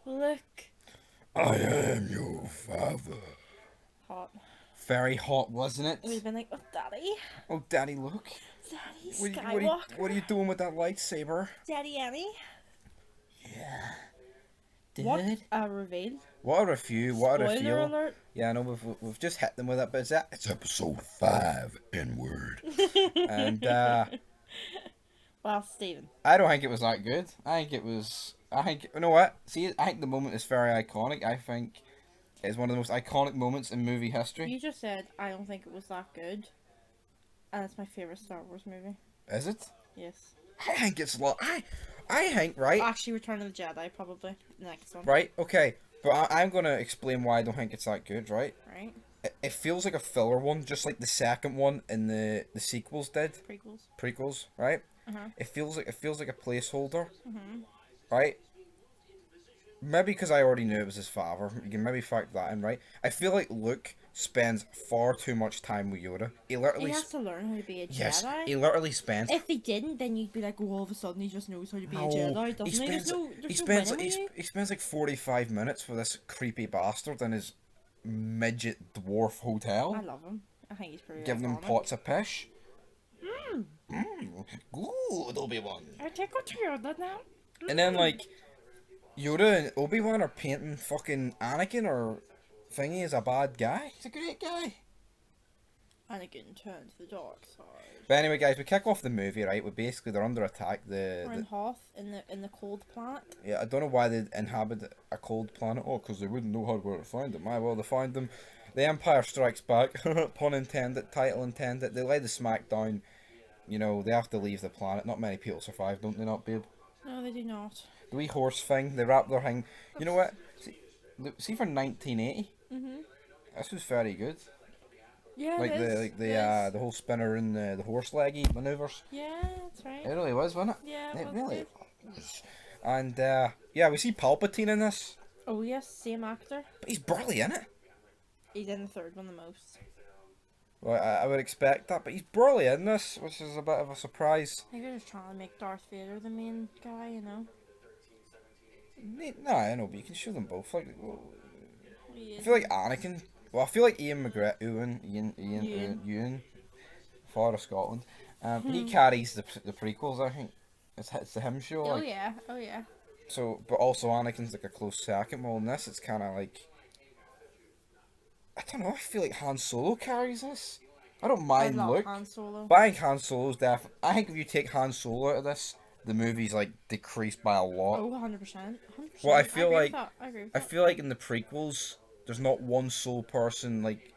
Look. I am your father. Hot. Very hot, wasn't It would have it? been like, oh, Daddy. Oh, Daddy, look. Daddy What are Skywalker. you doing with that lightsaber? Daddy Annie. Yeah, What dude. a reveal. What a review. What a Spoiler reveal. alert. Yeah, I know we've just hit them with it, but it's episode 5 N word, and Well, Stephen. I don't think it was that good. I think it was. I think you know what? See, I think the moment is very iconic. I think it's one of the most iconic moments in movie history. You just said I don't think it was that good. And it's my favourite Star Wars movie. Is it? Yes. I think it's a lot. I think right. Actually, Return of the Jedi, probably. The next one. Right. Okay. But I'm gonna explain why I don't think it's that good. Right. Right? It feels like a filler one, just like the second one in the sequels did. Prequels. Right. Uh-huh. It feels like a placeholder. Mm-hmm. Right. Maybe because I already knew it was his father. You can maybe factor that in, right? I feel like Luke spends far too much time with Yoda. He literally. He has to learn how to be a Yes, Jedi. he literally spends. If he didn't, then you'd be like, oh, all of a sudden he just knows how to be a No, Jedi, doesn't he he? spends. There's no winning with you. He spends like 45 minutes with this creepy bastard in his midget dwarf I hotel, love him. I think he's pretty giving him iconic. pots of pish. Mm. Good Obi-Wan. I take what you're done now. And then like Yoda and Obi-Wan are painting fucking Anakin or thingy as a bad guy. He's a great guy. Anakin turned to the dark side. But anyway, guys, we kick off the movie, right? They're under attack. We're in Hoth in the cold planet. Yeah, I don't know why they inhabit a cold planet. Oh, because they wouldn't know where to find them. Why? Well, they find them. The Empire Strikes Back. Pun intended. Title intended. They lay the smack down. You know, they have to leave the planet. Not many people survive, don't they not, babe? No, they do not. The wee horse thing, they wrap their thing. You know what? See for 1980, Mhm. this was very good. Yeah, Like it is. the whole spinner and the horse leggy maneuvers. Yeah, that's right. It really was, wasn't it? Yeah, It was really good. was. And yeah, we see Palpatine in this, Oh yes, same actor. but he's barely in it. He's in the third one the most. Well, I would expect that, but he's barely in this, which is a bit of a surprise. I think they're just trying to make Darth Vader the main guy, you know. No, I know, but you can show them both. Like, He I is. feel like Anakin. Well, I feel like Ian McGregor, Ewan, Father of Scotland. He carries the prequels. I think it's the him show. Oh Like, yeah, oh yeah. so, but also Anakin's like a close second. Well, in this, it's kind of like I don't know. I feel like Han Solo carries this. I don't I mind love Luke, Han Solo. but I think Han Solo's definitely. I think if you take Han Solo out of this, the movie's like decreased by a lot. Oh, 100%. 100%. Well, I feel agree like- with that. I agree with I that. feel like in the prequels, there's not one sole person. Like,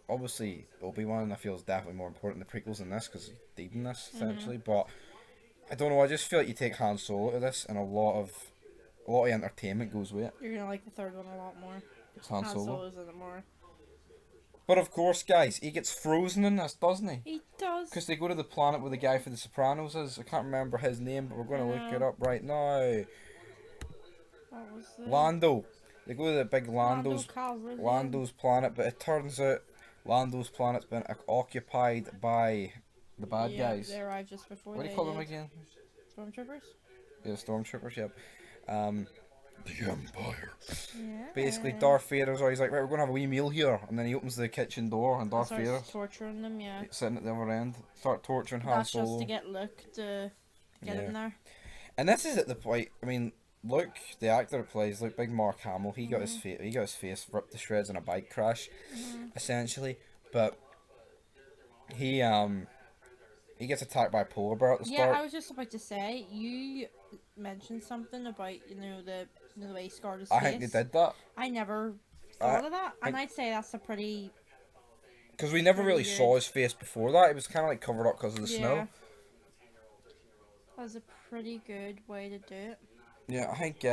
obviously Obi-Wan, I feel is definitely more important in the prequels than this because he's deep in this essentially. But I don't know. I just feel like you take Han Solo out of this, and a lot of entertainment goes with it. You're gonna like the third one a lot more. It's Han Han Solo. Solo's in it more. But of course, guys, he gets frozen in this, doesn't he? He does. Because they go to the planet where the guy for The Sopranos is. I can't remember his name, but we're going to look it up right now. What was the Lando. They go to the big Lando Lando's Calrissian. planet, but it turns out Lando's planet's been occupied by the bad Yeah, guys. they arrived just before What do they you call them did. again? Stormtroopers? Yeah, stormtroopers. Yep. The Empire. Yeah. Basically, Darth Vader's always like, right, we're gonna have a wee meal here, and then he opens the kitchen door, and Darth Vader Starts torturing them, yeah. sitting at the other end, start torturing Han That's just Solo. to get Luke to get Yeah. him there. And this is at the point. I mean, Luke, the actor that plays Luke, big Mark Hamill, he got his face ripped to shreds in a bike crash, essentially. But he gets attacked by a polar bear at the Yeah, start. I was just about to say, you mentioned something about, the way he scarred his I face. think they did that I never thought I- of that, and I- I'd say that's a pretty... because we never really Pretty saw good. his face before that. It was kind of like covered up because of the snow. That was a pretty good way to do it. Yeah, I think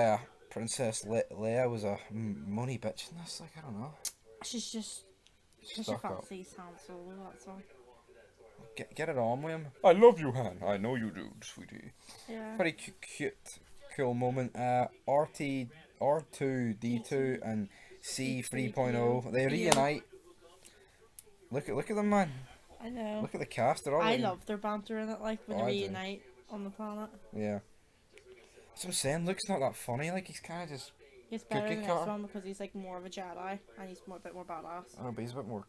Princess Leia was a money bitch in this. Like, I don't know. She's just... She Stuck up. fancies Han Solo, that's all. Get it on with him. I love you, Han. I know you do, sweetie. Yeah. Pretty cute, cool moment. R2D2 and C3.0. They reunite. Look at them, man. I know. Look at the cast. They're all I in- love their banter in it, like when Oh, I they do. reunite on the planet. Yeah. That's what I'm saying. Luke's not that funny. Like, he's kind of just. He's better Cookie in the next cutter. one because he's like more of a Jedi and he's a bit more badass. I don't know, but he's a bit more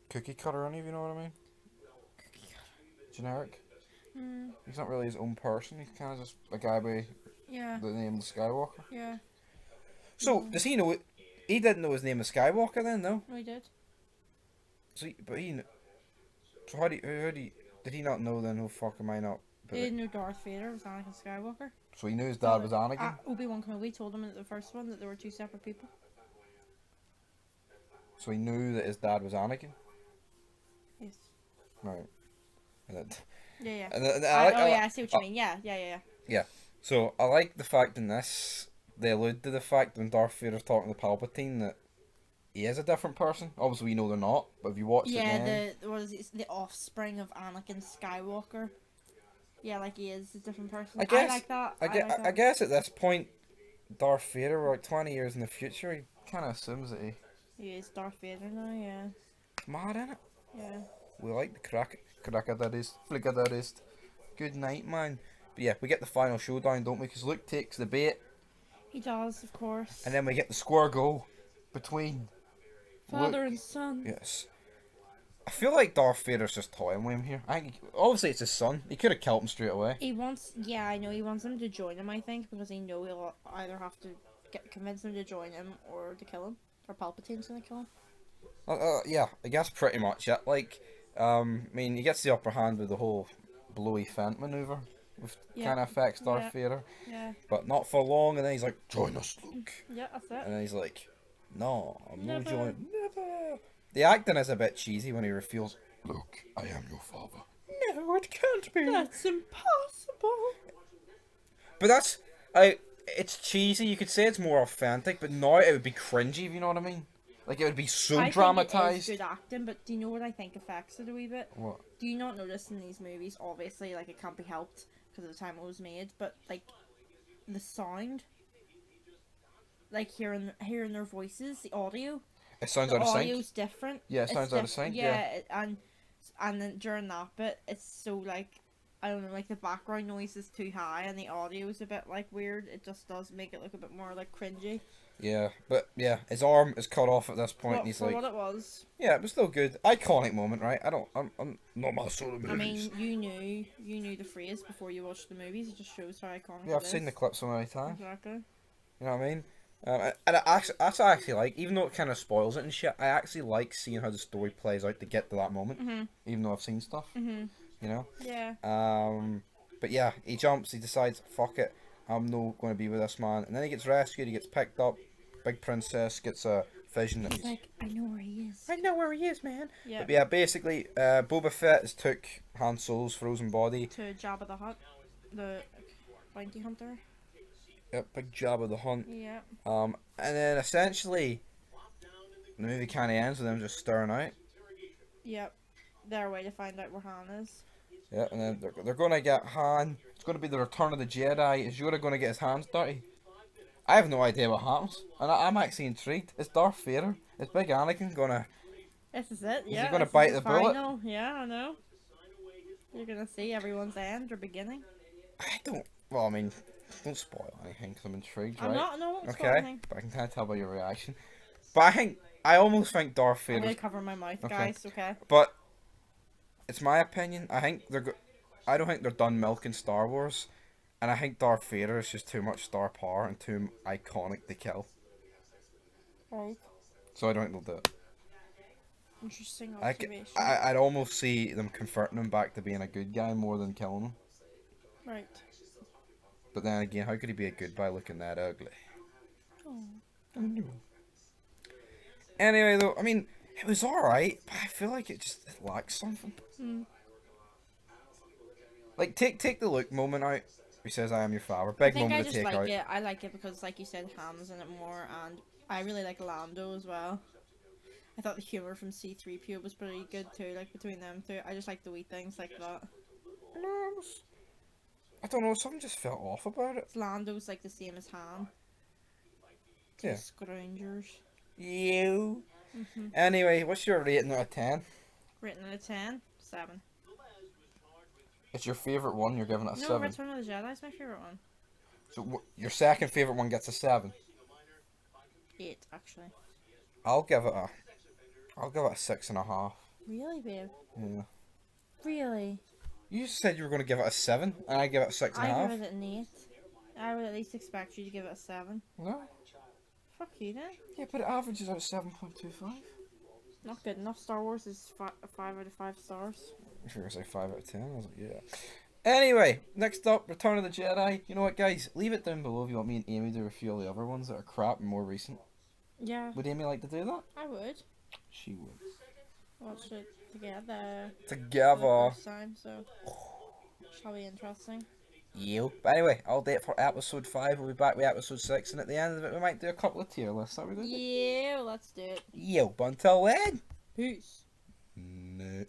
cookie cutter, if you know what I mean? Generic. Mm, He's not really his own person. He's kind of just a guy by yeah, the name of Skywalker. yeah. So, does he know it? He didn't know his name is Skywalker then, no? No, he did. So, so did he not know then? Oh fuck, am I not? He didn't know Darth Vader was Anakin Skywalker. So he knew his dad was Anakin. Obi-Wan Kenobi told him in the first one that there were two separate people. So he knew that his dad was Anakin. Yes. Right. And then, Yeah, yeah. and I see what you mean. Yeah. So I like the fact in this they allude to the fact when Darth Vader's talking to Palpatine that he is a different person. Obviously we know they're not, but if you watch it again, what is it? The offspring of Anakin Skywalker. Yeah, like he is a different person. I guess- I like that. I guess at this point, Darth Vader, we're like 20 years in the future, he kind of assumes that He is Darth Vader now. Yeah. he's mad in it. Yeah. We like the cracadurist, flicadurist. Good night, man. But yeah, we get the final showdown, don't we? Because Luke takes the bait, He does, of course. and then we get the square go between Father Luke. and son. Yes. I feel like Darth Vader's just toying with him here. Obviously it's his son. He could have killed him straight away. He wants, yeah, I know he wants him to join him. I think because he know he'll either have to convince him to join him or to kill him, or Palpatine's gonna kill him. Yeah, I guess pretty much. Yeah, like, I mean, he gets the upper hand with the whole blowy Fent maneuver, which Yeah. kind of affects Darth Yeah. Vader, Yeah. but not for long. And then he's like, "Join us, Luke," Yeah, that's it. and then he's like, "No, I'm not Never. joining." Never. The acting is a bit cheesy when he reveals, "Luke, I am your father." No, it can't be. That's impossible. But it's cheesy. You could say it's more authentic, but now it would be cringy. If you know what I mean? Like it would be so I dramatized. think it is good acting, but do you know what I think affects it a wee bit? What? Do you not notice in these movies, obviously, like, it can't be helped because of the time it was made, but, like, the sound, like, hearing their voices, the audio, It sounds the out of sync. audio's different. Yeah, it It's sounds out of sync. Yeah. and then during that bit, it's so, like, I don't know, like, the background noise is too high and the audio is a bit, like, weird. It just does make it look a bit more, like, cringy. Yeah, but yeah, his arm is cut off at this point, But and he's for like, what it was, "Yeah, it was still good, iconic moment, right?" I'm not my sort of I movies. mean, you knew the phrase before you watched the movies. It just shows how iconic Yeah, I've it seen is. the clip so many times. Exactly. You know what I mean? And that's what I actually like, even though it kind of spoils it and shit. I actually like seeing how the story plays out to get to that moment, even though I've seen stuff. Mhm. You know. Yeah. But yeah, he jumps. He decides, "Fuck it, I'm no going to be with this man." And then he gets rescued. He gets picked up. Big Princess gets a vision that He's like, I know where he is. I know where he is, man. Yeah. But yeah, basically, Boba Fett has took Han Solo's frozen body. To Jabba the Hutt, the bounty hunter. Yep, big Jabba the Hutt. Yeah. And then essentially, the movie kind of ends with them just staring out. Yep. Their way to find out where Han is. Yeah, and then they're gonna get Han. It's gonna be the return of the Jedi. Is Yoda gonna get his hands dirty? I have no idea what happens, and I'm actually intrigued. Is Darth Vader? Is Big Anakin gonna? This is it. he Yeah. gonna this is bite the bullet? final. Yeah, I know. You're gonna see everyone's end or beginning. I don't. Well, I mean, don't spoil anything because I'm intrigued, right? I'm not. No. It's Okay, but I can kind of tell by your reaction. But I almost think Darth I'm Vader. gonna cover my mouth, Okay. guys. Okay. But it's my opinion. I think I don't think they're done milking Star Wars, and I think Darth Vader is just too much star power and too iconic to kill. Right. So I don't think they'll do it. Interesting I observation. I'd almost see them converting him back to being a good guy more than killing him. Right. But then again, how could he be a good guy looking that ugly? Oh. Anyway, though, I mean, it was alright, but I feel like it lacks something. Hmm. Like, take the Luke moment out. He says, "I am your father." I Big think I moment to just take like out. it. I like it because, like you said, Ham's in it more, and I really like Lando as well. I thought the humor from C-3PO was pretty good too, like between them two. I just like the wee things like that. I don't know, something just felt off about it. Lando's like the same as Han. Two Yeah. Scroungers. You. Mm-hmm. Anyway, what's your rating out of 10? Written out of 10, 7. It's your favourite one, you're giving it a No, 7. Return of the Jedi is my favorite one. So your second favorite one gets a 7. 8, actually. I'll give it a 6.5. Really, babe? Yeah. Really? You said you were going to give it a 7, and I give it a 6.5. I give it an 8. I would at least expect you to give it a 7. No. Fuck you, then. Yeah, but it averages out 7.25. Not good enough. Star Wars is 5 out of 5 stars. If you're going to say 5 out of 10, I was like, yeah. Anyway, next up, Return of the Jedi. You know what, guys? Leave it down below if you want me and Amy to do a few of the other ones that are crap and more recent. Yeah, Would Amy like to do that? I would. She would. Watch it together. Together. For the first time, so shall be interesting. Yo. But anyway, I'll do it for episode 5. We'll be back with episode 6, and at the end of it, we might do a couple of tier lists. Are we good? Yeah, let's do it. Yo, but until then. Peace. No.